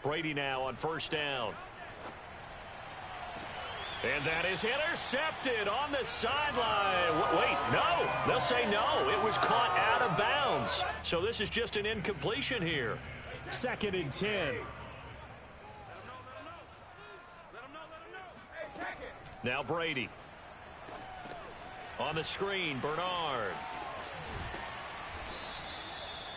Brady now on first down. And that is intercepted on the sideline. Wait, no. They'll say no. It was caught out of bounds. So this is just an incompletion here. 2nd and 10. Now Brady. On the screen, Bernard.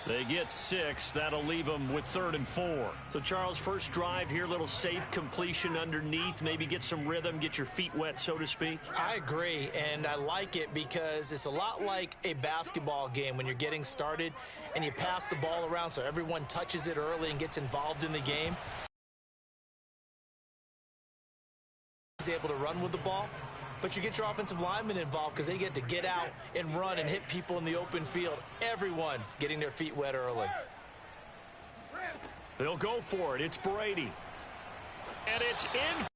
They get 6. That'll leave them with 3rd and 4. So, Charles, first drive here, little safe completion underneath. Maybe get some rhythm, get your feet wet, so to speak. I agree, and I like it because it's a lot like a basketball game when you're getting started and you pass the ball around so everyone touches it early and gets involved in the game. He's able to run with the ball. But you get your offensive linemen involved because they get to get out and run and hit people in the open field. Everyone getting their feet wet early. They'll go for it. It's Brady. And it's in.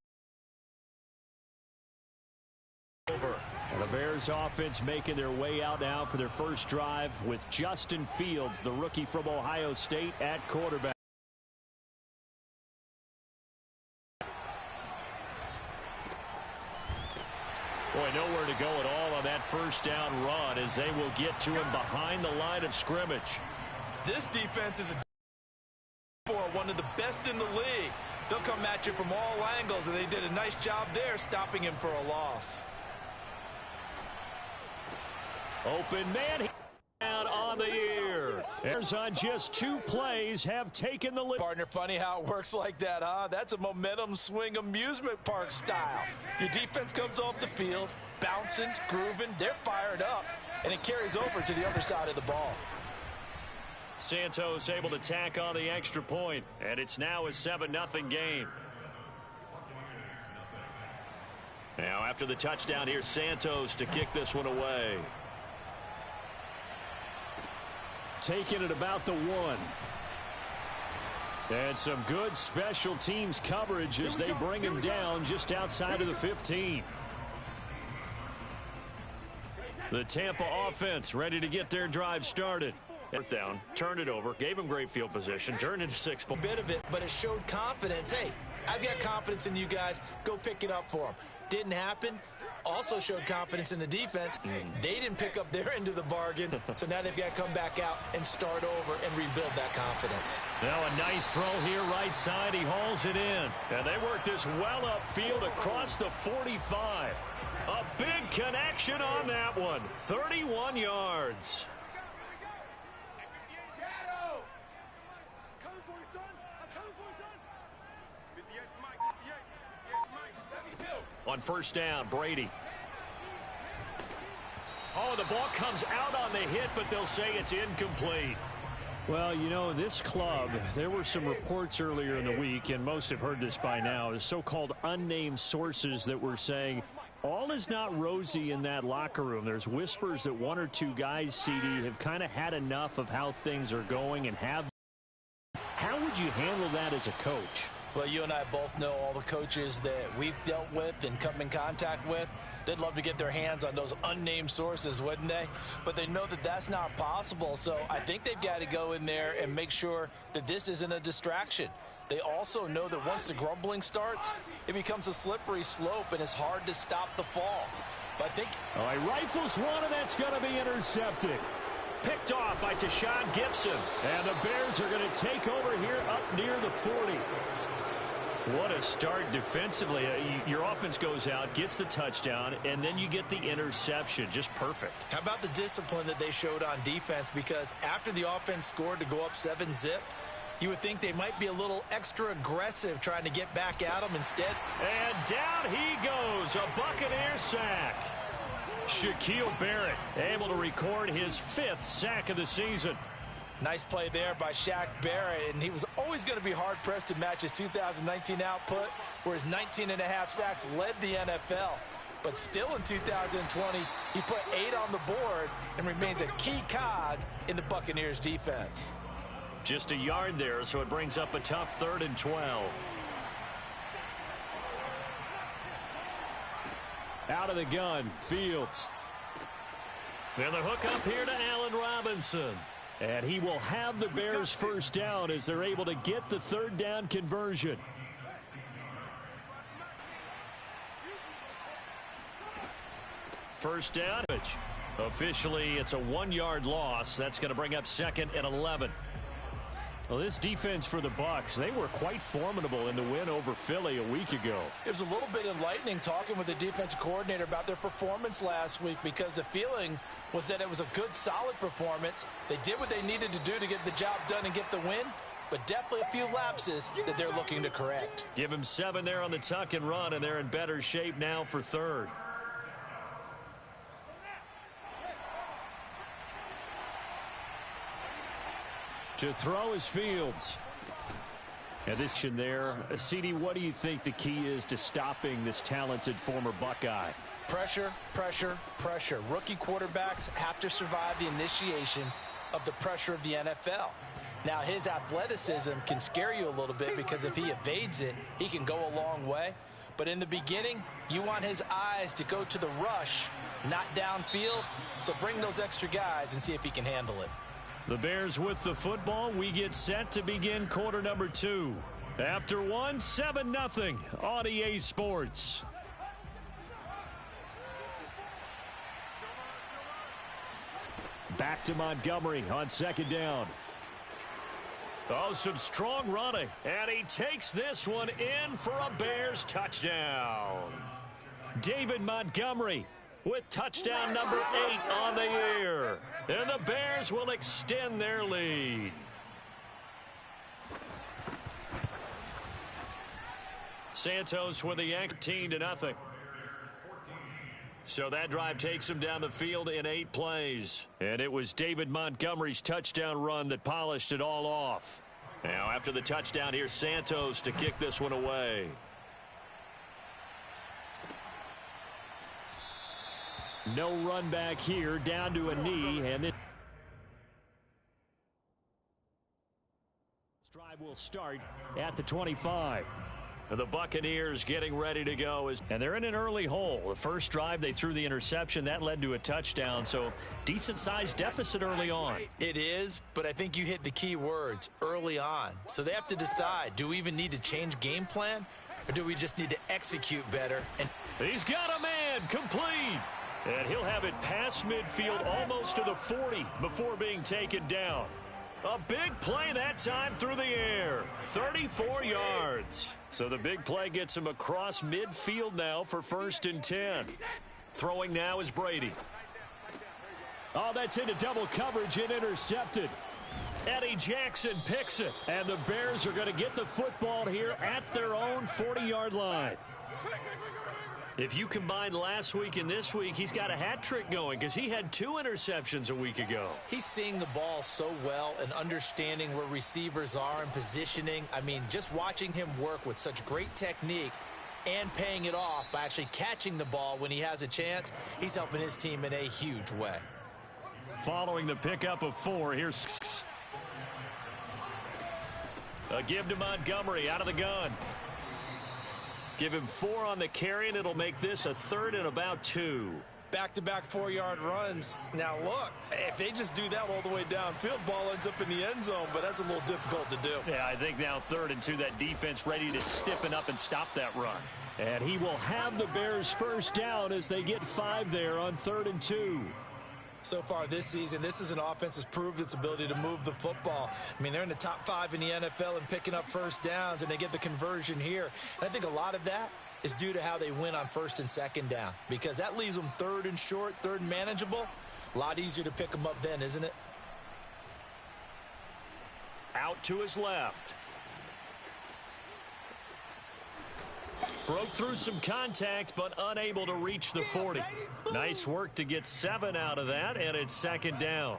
Over. And the Bears offense making their way out now for their first drive with Justin Fields, the rookie from Ohio State, at quarterback. Boy, nowhere to go at all on that first down run as they will get to him behind the line of scrimmage. This defense is one of the best in the league. They'll come at you from all angles, and they did a nice job there stopping him for a loss. Open man down on the ear. Bears on just 2 plays have taken the lead. Partner, funny how it works like that, huh? That's a momentum swing amusement park style. Your defense comes off the field, bouncing, grooving, they're fired up, and it carries over to the other side of the ball. Santos able to tack on the extra point, and it's now a 7-0 game. Now after the touchdown, here's Santos to kick this one away. Taking it about the 1. And some good special teams coverage as they bring him down just outside of the 15. The Tampa offense ready to get their drive started. Down, turned it over, gave him great field position, turned into 6 points. Bit of it, but it showed confidence. Hey, I've got confidence in you guys. Go pick it up for them. Didn't happen. Also showed confidence in the defense. They didn't pick up their end of the bargain, so now they've got to come back out and start over and rebuild that confidence. Now a nice throw here right side. He hauls it in. And they work this well upfield across the 45. A big connection on that one. 31 yards. On first down, Brady. Oh, the ball comes out on the hit, but they'll say it's incomplete. Well, you know, this club, there were some reports earlier in the week, and most have heard this by now, the so-called unnamed sources that were saying all is not rosy in that locker room. There's whispers that 1 or 2 guys, CD, have kind of had enough of how things are going and have. How would you handle that as a coach? Well, you and I both know all the coaches that we've dealt with and come in contact with. They'd love to get their hands on those unnamed sources, wouldn't they? But they know that that's not possible. So I think they've got to go in there and make sure that this isn't a distraction. They also know that once the grumbling starts, it becomes a slippery slope and it's hard to stop the fall. But I think... All right, rifles one, and that's going to be intercepted. Picked off by Tashawn Gibson. And the Bears are going to take over here up near the 40. What a start defensively. Your offense goes out, gets the touchdown, and then you get the interception. Just perfect. How about the discipline that they showed on defense? Because after the offense scored to go up 7-zip, you would think they might be a little extra aggressive trying to get back at them instead. And down he goes. A Buccaneer sack. Shaquille Barrett able to record his 5th sack of the season. Nice play there by Shaq Barrett, and he was always going to be hard-pressed to match his 2019 output, where his 19.5 sacks led the NFL. But still in 2020, he put 8 on the board and remains a key cog in the Buccaneers' defense. Just a yard there, so it brings up a tough 3rd and 12. Out of the gun, Fields. And the hook up here to Allen Robinson. And he will have the Bears first down as they're able to get the third down conversion. First down. Officially, it's a 1-yard loss. That's going to bring up 2nd and 11. Well, this defense for the Bucs, they were quite formidable in the win over Philly a week ago. It was a little bit enlightening talking with the defensive coordinator about their performance last week because the feeling was that it was a good, solid performance. They did what they needed to do to get the job done and get the win, but definitely a few lapses that they're looking to correct. Give them 7 there on the tuck and run, and they're in better shape now for third. To throw is Fields. And this in there. CD, what do you think the key is to stopping this talented former Buckeye? Pressure, pressure, pressure. Rookie quarterbacks have to survive the initiation of the pressure of the NFL. Now, his athleticism can scare you a little bit because if he evades it, he can go a long way. But in the beginning, you want his eyes to go to the rush, not downfield. So bring those extra guys and see if he can handle it. The Bears with the football. We get set to begin quarter number 2. After 1, 7-0 on EA Sports. Back to Montgomery on 2nd down. Oh, some strong running. And he takes this one in for a Bears touchdown. David Montgomery with touchdown number 8 on the year. And the Bears will extend their lead. Santos with the 13-0. So that drive takes him down the field in 8 plays. And it was David Montgomery's touchdown run that polished it all off. Now after the touchdown, here's Santos to kick this one away. No run back here, down to a knee, and this drive will start at the 25. And the Buccaneers getting ready to go. And they're in an early hole. The first drive, they threw the interception. That led to a touchdown, so decent-sized deficit early on. It is, but I think you hit the key words, early on. So they have to decide, do we even need to change game plan, or do we just need to execute better? And he's got a man, complete. And he'll have it past midfield almost to the 40 before being taken down. A big play that time through the air. 34 yards. So the big play gets him across midfield now for 1st and 10. Throwing now is Brady. Oh, that's into double coverage and intercepted. Eddie Jackson picks it. And the Bears are going to get the football here at their own 40-yard line. If you combine last week and this week, he's got a hat trick going because he had 2 interceptions a week ago. He's seeing the ball so well and understanding where receivers are and positioning. I mean, just watching him work with such great technique and paying it off by actually catching the ball when he has a chance, he's helping his team in a huge way. Following the pickup of 4, here's a give to Montgomery out of the gun. Give him 4 on the carry, and it'll make this a 3rd and about 2. Back-to-back 4-yard runs. Now, look, if they just do that all the way downfield, ball ends up in the end zone, but that's a little difficult to do. Yeah, I think now 3rd and 2, that defense ready to stiffen up and stop that run. And he will have the Bears first down as they get 5 there on 3rd and 2. So far this season, this is an offense that's proved its ability to move the football. I mean, they're in the top 5 in the NFL and picking up first downs, and they get the conversion here. And I think a lot of that is due to how they win on 1st and 2nd down, because that leaves them 3rd and short, 3rd and manageable. A lot easier to pick them up then, isn't it? Out to his left. Broke through some contact, but unable to reach the 40. Nice work to get 7 out of that, and it's 2nd down.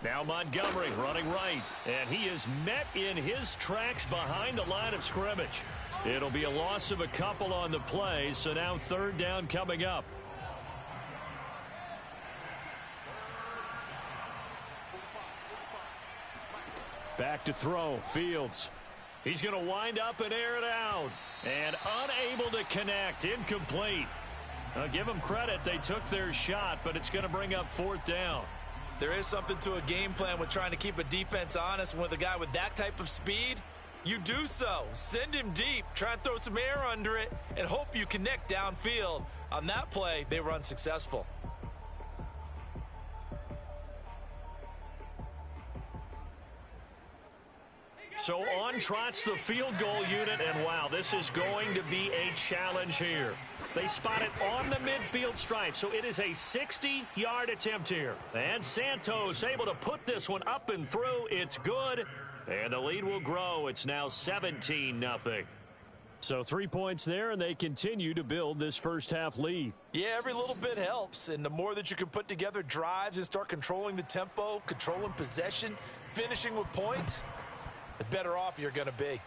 Now Montgomery running right, and he is met in his tracks behind the line of scrimmage. It'll be a loss of a couple on the play, so now 3rd down coming up. Back to throw, Fields. He's going to wind up and air it out. And unable to connect. Incomplete. Give them credit. They took their shot, but it's going to bring up 4th down. There is something to a game plan with trying to keep a defense honest. With a guy with that type of speed, you do so. Send him deep. Try and throw some air under it and hope you connect downfield. On that play, they were unsuccessful. So on trots the field goal unit, and wow, this is going to be a challenge here. They spot it on the midfield stripe, so it is a 60-yard attempt here. And Santos able to put this one up and through. It's good, and the lead will grow. It's now 17-0. So 3 points there, and they continue to build this first-half lead. Yeah, every little bit helps, and the more that you can put together drives and start controlling the tempo, controlling possession, finishing with points, the better off you're going to be.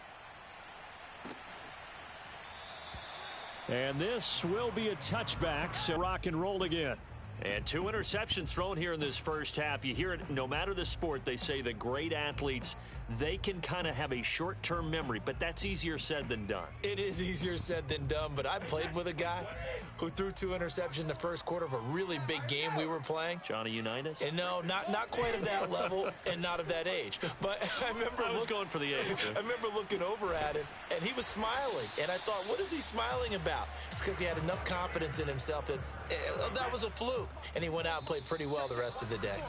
And this will be a touchback, so rock and roll again. And 2 interceptions thrown here in this first half. You hear it, no matter the sport, they say the great athletes, they can kind of have a short-term memory, but that's easier said than done. It is easier said than done, but I played with a guy who threw 2 interceptions in the first quarter of a really big game we were playing. Johnny Unitas? And no, not quite of that level and not of that age. But I remember I was going for the age. I remember looking over at him, and he was smiling. And I thought, what is he smiling about? It's because he had enough confidence in himself that that was a fluke. And he went out and played pretty well the rest of the day.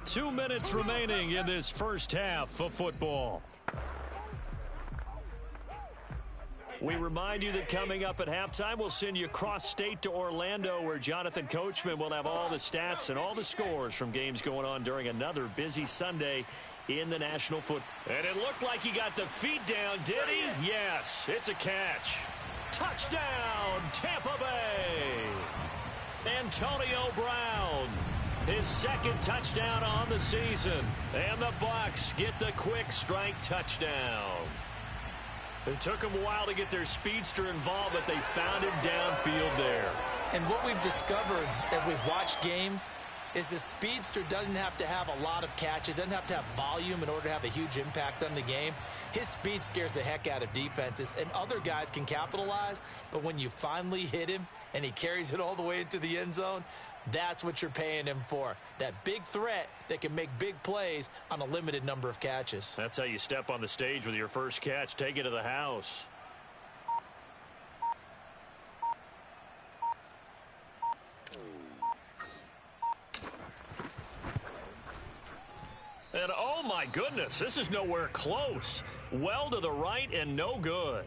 2 minutes remaining in this first half of football. We remind you that coming up at halftime, we'll send you cross-state to Orlando, where Jonathan Coachman will have all the stats and all the scores from games going on during another busy Sunday in the National Football. And it looked like he got the feet down, did he? Yes, it's a catch. Touchdown, Tampa Bay. Antonio Brown, his 2nd touchdown on the season. And the Bucs get the quick strike touchdown. It took them a while to get their speedster involved, but they found him downfield there. And what we've discovered as we've watched games is the speedster doesn't have to have a lot of catches, doesn't have to have volume in order to have a huge impact on the game. His speed scares the heck out of defenses, and other guys can capitalize, but when you finally hit him and he carries it all the way into the end zone, that's what you're paying him for. That big threat that can make big plays on a limited number of catches. That's how you step on the stage with your first catch. Take it to the house. And oh my goodness, this is nowhere close. Well to the right and no good.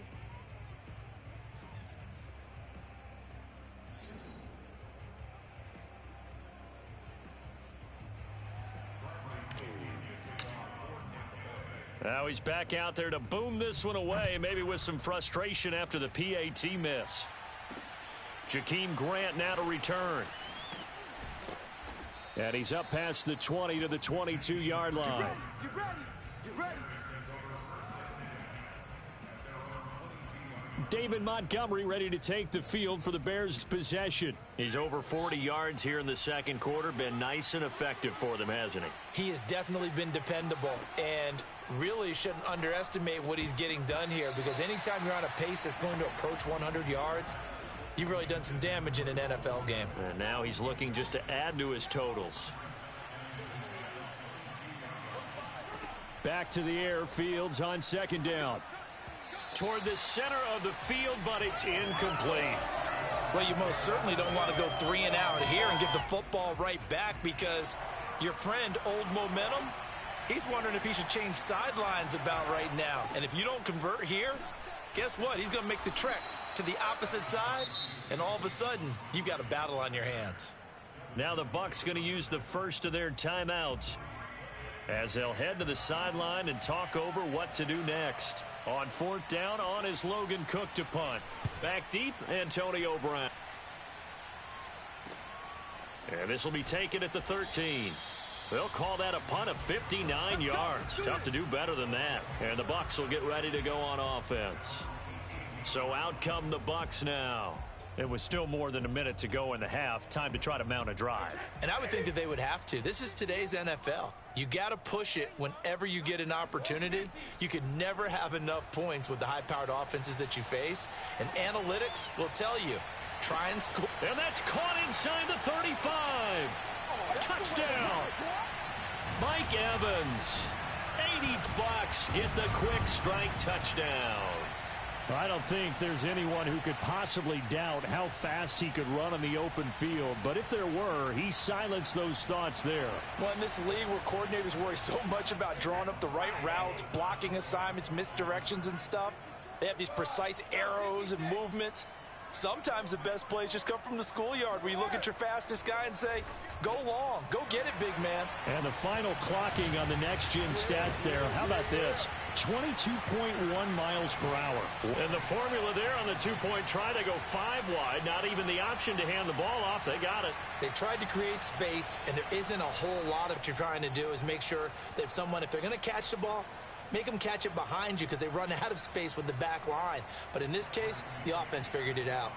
Now he's back out there to boom this one away, maybe with some frustration after the PAT miss. Jakeem Grant now to return. And he's up past the 20 to the 22-yard line. Get ready. David Montgomery ready to take the field for the Bears' possession. He's over 40 yards here in the second quarter. Been nice and effective for them, hasn't he? He has definitely been dependable, and really shouldn't underestimate what he's getting done here, because anytime you're on a pace that's going to approach 100 yards, you've really done some damage in an NFL game. And now he's looking just to add to his totals. Back to the air, Fields on 2nd down. Toward the center of the field, but it's incomplete. Well, you most certainly don't want to go 3 and out here and give the football right back, because your friend, Old Momentum, he's wondering if he should change sidelines about right now. And if you don't convert here, guess what? He's going to make the trek to the opposite side, and all of a sudden, you've got a battle on your hands. Now the Bucs going to use the first of their timeouts as they'll head to the sideline and talk over what to do next. On 4th down, on is Logan Cook to punt. Back deep, Antonio Brown. And this will be taken at the 13. They'll call that a punt of 59 yards. Tough to do better than that. And the Bucs will get ready to go on offense. So out come the Bucs now. It was still more than a minute to go in the half. Time to try to mount a drive. And I would think that they would have to. This is today's NFL. You got to push it whenever you get an opportunity. You can never have enough points with the high-powered offenses that you face. And analytics will tell you, try and score. And that's caught inside the 35. Touchdown. Mike Evans. 80 bucks. Get the quick strike touchdown. I don't think there's anyone who could possibly doubt how fast he could run on the open field. But if there were, he silenced those thoughts there. Well, in this league where coordinators worry so much about drawing up the right routes, blocking assignments, misdirections and stuff, they have these precise arrows and movements. Sometimes the best plays just come from the schoolyard where you look at your fastest guy and say, go long, go get it, big man. And the final clocking on the next-gen stats there. How about this? 22.1 miles per hour. And the formula there on the two-point try to go 5 wide. Not even the option to hand the ball off. They got it. They tried to create space, and there isn't a whole lot of what you're trying to do is make sure that if they're going to catch the ball, make them catch it behind you because they run out of space with the back line. But in this case, the offense figured it out.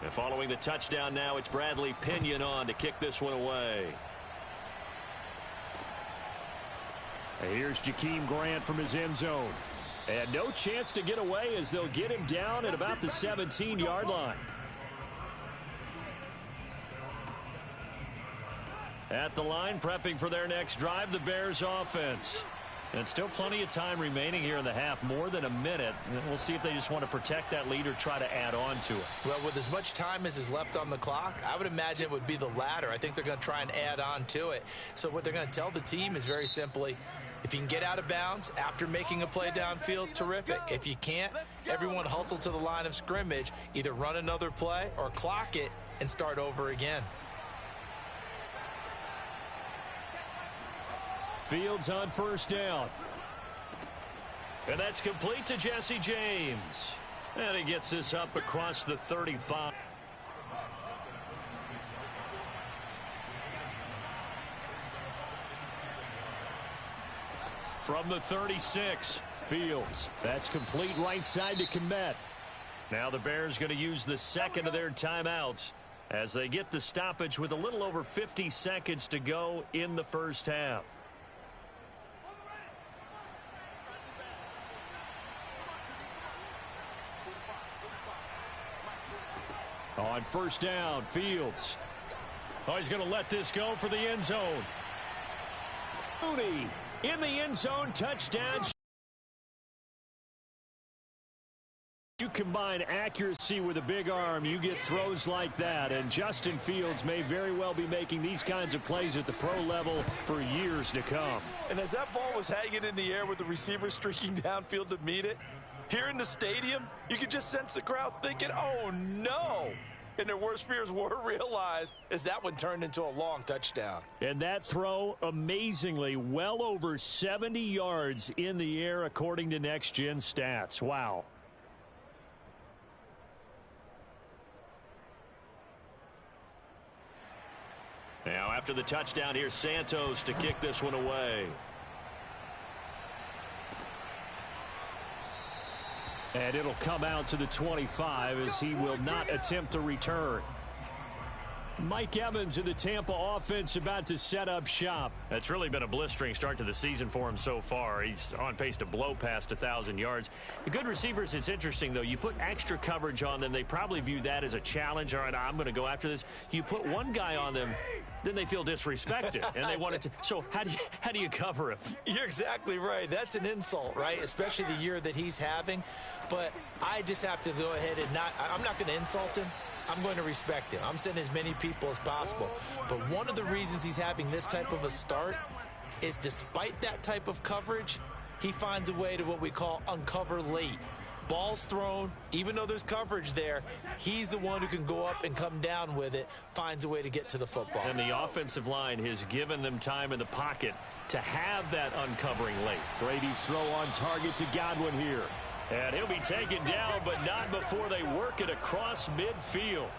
And following the touchdown now, it's Bradley Pinion on to kick this one away. And here's Jakeem Grant from his end zone. And no chance to get away as they'll get him down at about the 17-yard line. At the line, prepping for their next drive, the Bears offense. And still plenty of time remaining here in the half, more than a minute. We'll see if they just want to protect that lead or try to add on to it. Well, with as much time as is left on the clock, I would imagine it would be the latter. I think they're going to try and add on to it. So what they're going to tell the team is very simply, if you can get out of bounds after making a play downfield, terrific. If you can't, everyone hustle to the line of scrimmage, either run another play or clock it and start over again. Fields on first down. And that's complete to Jesse James. And he gets this up across the 35. From the 36, Fields. That's complete right side to Kmet. Now the Bears going to use the second of their timeouts as they get the stoppage with a little over 50 seconds to go in the first half. On first down, Fields. Oh, he's going to let this go for the end zone. Mooney in the end zone, touchdown. You combine accuracy with a big arm, you get throws like that. And Justin Fields may very well be making these kinds of plays at the pro level for years to come. And as that ball was hanging in the air with the receiver streaking downfield to meet it, here in the stadium, you could just sense the crowd thinking, oh, no. And their worst fears were realized as that one turned into a long touchdown. And that throw, amazingly, well over 70 yards in the air, according to Next Gen Stats. Wow. Now, after the touchdown, here's Santos to kick this one away. And it'll come out to the 25 as he will not attempt to return. Mike Evans in the Tampa offense about to set up shop. That's really been a blistering start to the season for him so far. He's on pace to blow past 1,000 yards. The good receivers, it's interesting, though. You put extra coverage on them, they probably view that as a challenge. All right, I'm going to go after this. You put one guy on them, then they feel disrespected, and they want it to. So how do you cover him? You're exactly right. That's an insult, right? Especially the year that he's having. But I just have to go ahead and I'm not going to insult him. I'm going to respect him. I'm sending as many people as possible. But one of the reasons he's having this type of a start is despite that type of coverage, he finds a way to what we call uncover late. Ball's thrown, even though there's coverage there, he's the one who can go up and come down with it, finds a way to get to the football. And the offensive line has given them time in the pocket to have that uncovering late. Brady's throw on target to Godwin here. And he'll be taken down, but not before they work it across midfield.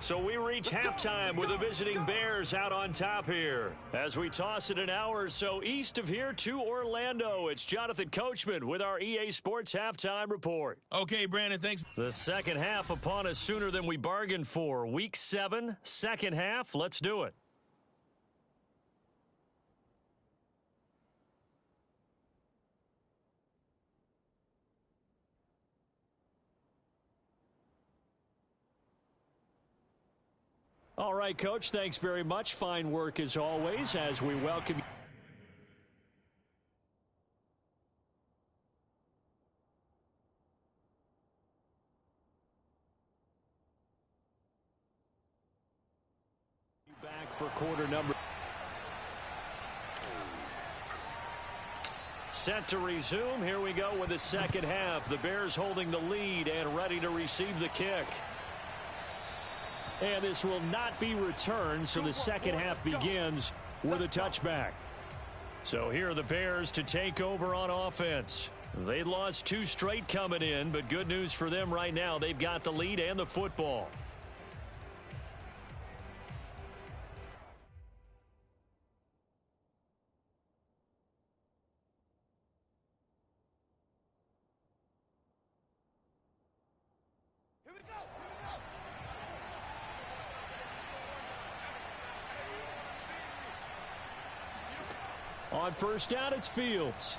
So we reach halftime with the visiting Bears out on top here. As we toss it an hour or so east of here to Orlando, it's Jonathan Coachman with our EA Sports Halftime Report. Okay, Brandon, thanks. The second half upon us sooner than we bargained for. Week 7, second half. Let's do it. All right, Coach, thanks very much. Fine work as always as we welcome you back for quarter number. Set to resume. Here we go with the second half. The Bears holding the lead and ready to receive the kick. And this will not be returned, so the second half begins with a touchback. So here are the Bears to take over on offense. They lost 2 straight coming in, but good news for them right now. They've got the lead and the football. On first down, it's Fields.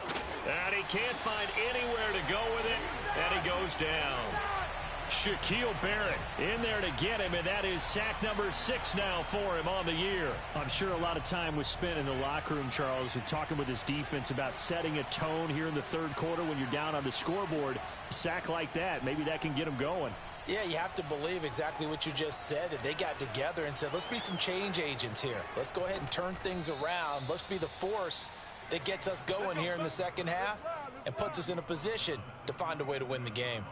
And he can't find anywhere to go with it, and he goes down. Shaquille Barrett in there to get him, and that is sack number 6 now for him on the year. I'm sure a lot of time was spent in the locker room, Charles, and talking with his defense about setting a tone here in the third quarter when you're down on the scoreboard. A sack like that, maybe that can get him going. Yeah, you have to believe exactly what you just said, that they got together and said, let's be some change agents here. Let's go ahead and turn things around. Let's be the force that gets us going here in the second half and puts us in a position to find a way to win the game.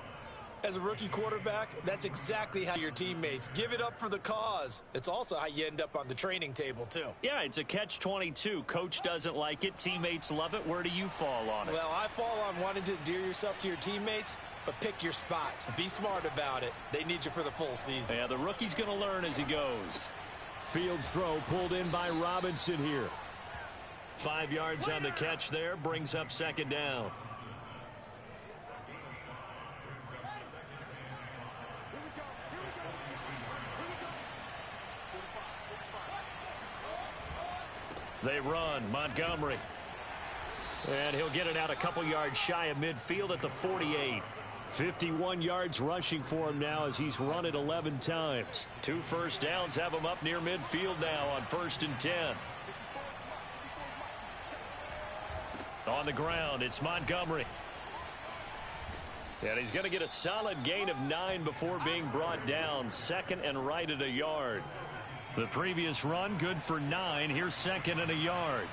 As a rookie quarterback, that's exactly how your teammates give it up for the cause. It's also how you end up on the training table, too. Yeah, it's a catch-22. Coach doesn't like it. Teammates love it. Where do you fall on it? Well, I fall on wanting to endear yourself to your teammates, but pick your spots. Be smart about it. They need you for the full season. Yeah, the rookie's going to learn as he goes. Fields throw pulled in by Robinson here. 5 yards on the catch there. Brings up second down. They run. Montgomery. And he'll get it out a couple yards shy of midfield at the 48. 51 yards rushing for him now as he's run it 11 times. 2 first downs have him up near midfield now on 1st and 10. On the ground, it's Montgomery. And he's going to get a solid gain of 9 before being brought down. Second and right at a yard. The previous run, good for 9. Here's second and a yard.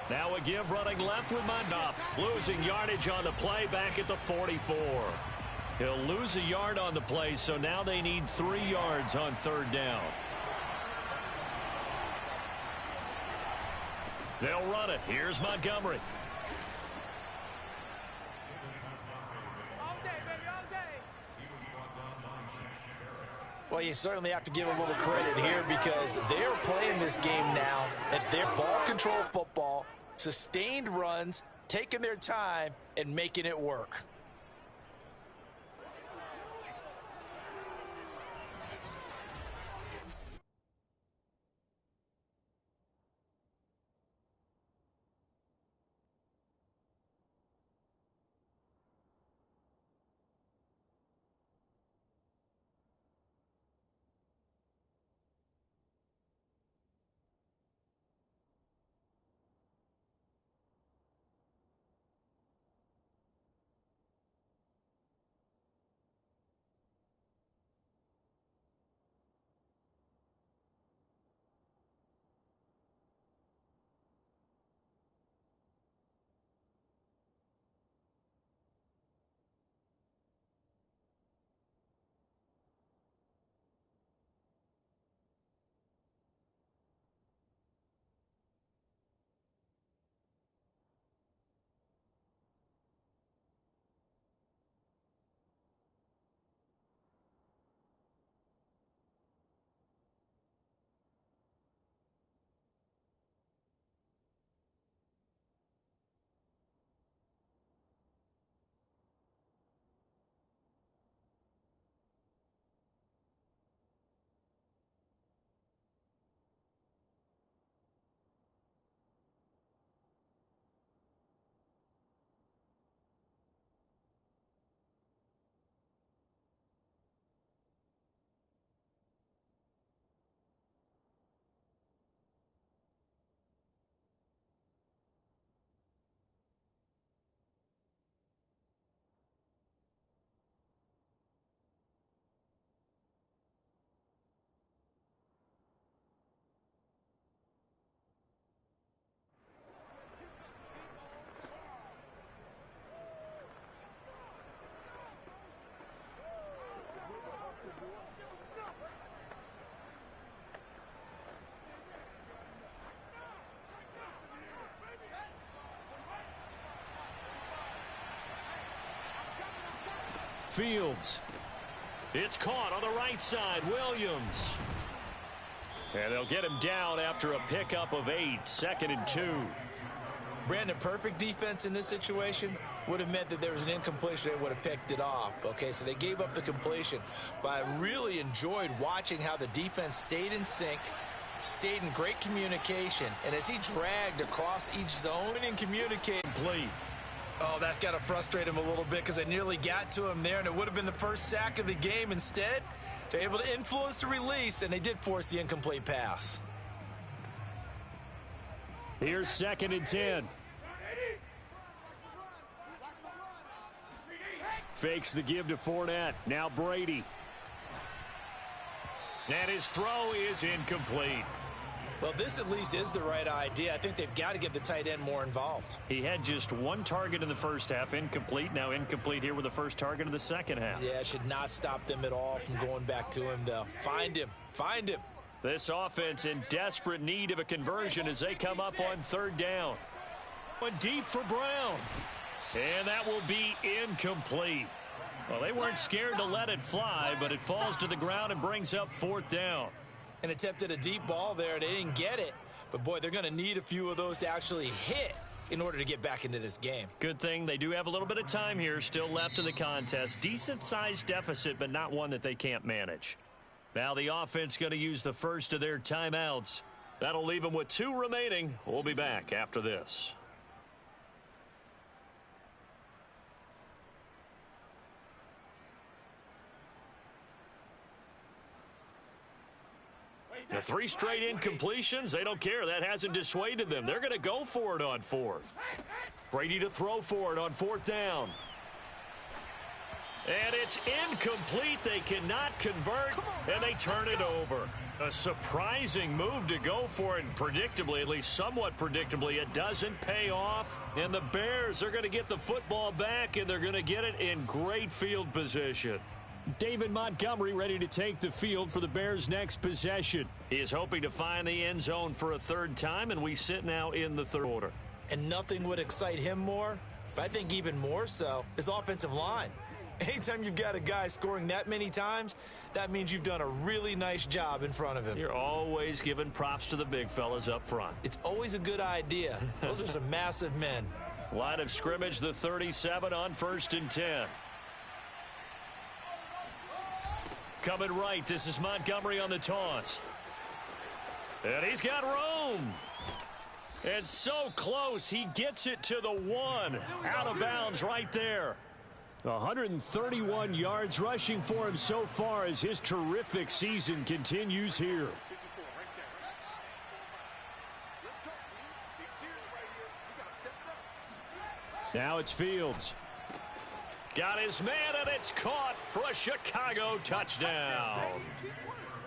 Now a give running left with Montgomery. Losing yardage on the play back at the 44. He'll lose a yard on the play, so now they need 3 yards on 3rd down. They'll run it. Here's Montgomery. Well, you certainly have to give a little credit here because they're playing this game now at their ball control football, sustained runs, taking their time, and making it work. Fields. It's caught on the right side. Williams. And they'll get him down after a pickup of 8. 2nd and 2. Brandon, perfect defense in this situation would have meant that there was an incompletion. They would have picked it off. Okay, so they gave up the completion. But I really enjoyed watching how the defense stayed in sync, stayed in great communication, and as he dragged across each zone and communicated. Complete. Oh, that's got to frustrate him a little bit because they nearly got to him there, and it would have been the first sack of the game. Instead, they're able to influence the release, and they did force the incomplete pass. Here's 2nd and 10. Fakes the give to Fournette. Now Brady. And his throw is incomplete. Well, this at least is the right idea. I think they've got to get the tight end more involved. He had just 1 target in the first half, incomplete. Now incomplete here with the first target of the second half. Yeah, should not stop them at all from going back to him, though. Find him. Find him. This offense in desperate need of a conversion as they come up on 3rd down. Went deep for Brown. And that will be incomplete. Well, they weren't scared to let it fly, but it falls to the ground and brings up 4th down. And attempted a deep ball there. They didn't get it. But, boy, they're going to need a few of those to actually hit in order to get back into this game. Good thing they do have a little bit of time here still left in the contest. Decent-sized deficit, but not one that they can't manage. Now the offense going to use the first of their timeouts. That'll leave them with 2 remaining. We'll be back after this. The 3 straight incompletions, they don't care. That hasn't dissuaded them. They're going to go for it on 4th. Brady to throw for it on 4th down. And it's incomplete. They cannot convert, and they turn it over. A surprising move to go for it, and predictably, at least somewhat predictably, it doesn't pay off. And the Bears are going to get the football back, and they're going to get it in great field position. David Montgomery ready to take the field for the Bears' next possession. He is hoping to find the end zone for a 3rd time, and we sit now in the 3rd quarter. And nothing would excite him more, but I think even more so, his offensive line. Anytime you've got a guy scoring that many times, that means you've done a really nice job in front of him. You're always giving props to the big fellas up front. It's always a good idea. Those are some massive men. Line of scrimmage, the 37 on 1st and 10. Coming right, this is Montgomery on the toss. And he's got room. And so close, he gets it to the 1. Out of bounds right there. 131 yards rushing for him so far as his terrific season continues here. Now it's Fields. Got his man, and it's caught for a Chicago touchdown.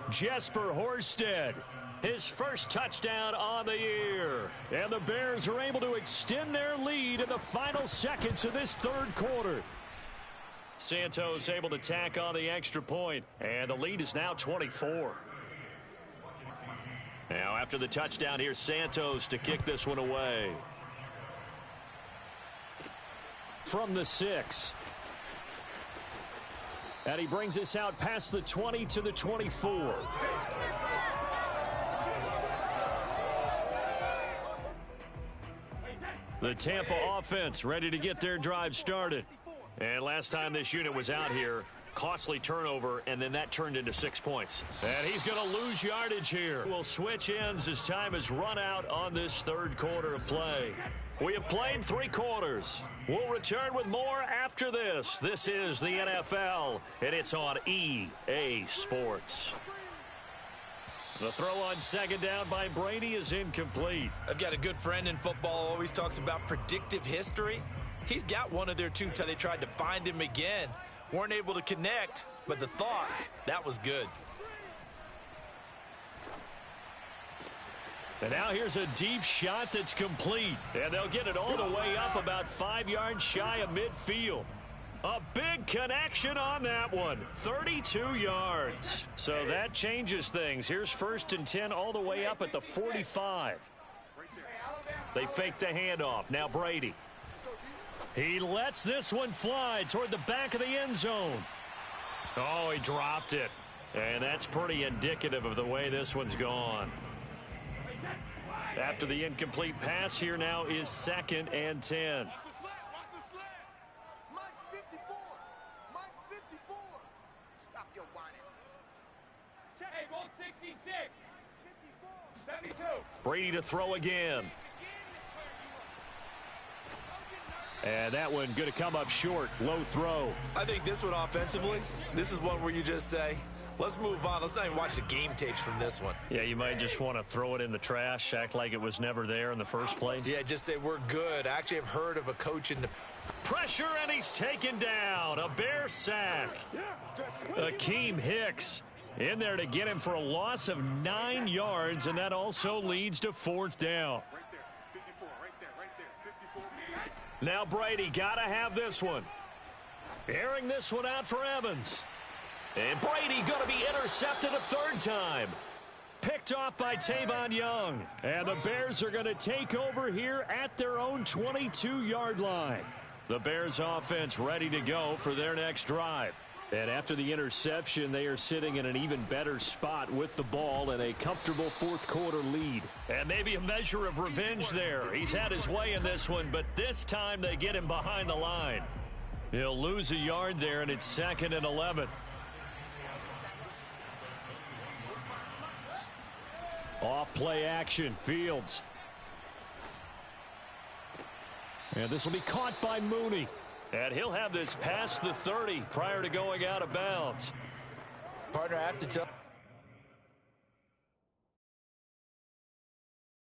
Jesper Horsted, his first touchdown on the year. And the Bears are able to extend their lead in the final seconds of this 3rd quarter. Santos able to tack on the extra point, and the lead is now 24. Now after the touchdown, here's Santos to kick this one away. From the 6. And he brings us out past the 20 to the 24. The Tampa offense ready to get their drive started. And last time this unit was out here, costly turnover, and then that turned into 6 points. And he's going to lose yardage here. We'll switch ends as time has run out on this 3rd quarter of play. We have played 3 quarters. We'll return with more after this. This is the NFL, and it's on EA Sports. The throw on 2nd down by Brady is incomplete. I've got a good friend in football, always talks about predictive history. He's got one of their 2 they tried to find him again. Weren't able to connect, but the thought, that was good. And now here's a deep shot that's complete. And they'll get it all the way up about 5 yards shy of midfield. A big connection on that one. 32 yards. So that changes things. Here's 1st and 10 all the way up at the 45. They fake the handoff. Now Brady. He lets this one fly toward the back of the end zone. Oh, he dropped it. And that's pretty indicative of the way this one's gone. After the incomplete pass, here now is 2nd and 10. Brady to throw again. And that one going to come up short. Low throw. I think this one offensively, this is one where you just say, let's move on. Let's not even watch the game tapes from this one. Yeah, you might just want to throw it in the trash, act like it was never there in the first place. Yeah, just say we're good. I actually have heard of a coach in the pressure, and he's taken down. A Bear sack. Akeem Hicks in there to get him for a loss of 9 yards, and that also leads to 4th down. Now Brady got to have this one. Airing this one out for Evans. And Brady going to be intercepted a 3rd time. Picked off by Tavon Young. And the Bears are going to take over here at their own 22-yard line. The Bears offense ready to go for their next drive. And after the interception, they are sitting in an even better spot with the ball and a comfortable 4th quarter lead. And maybe a measure of revenge there. He's had his way in this one, but this time they get him behind the line. He'll lose a yard there, and it's 2nd and 11. Off play action, Fields. And this will be caught by Mooney. And he'll have this past the 30 prior to going out of bounds. Partner, I have to tell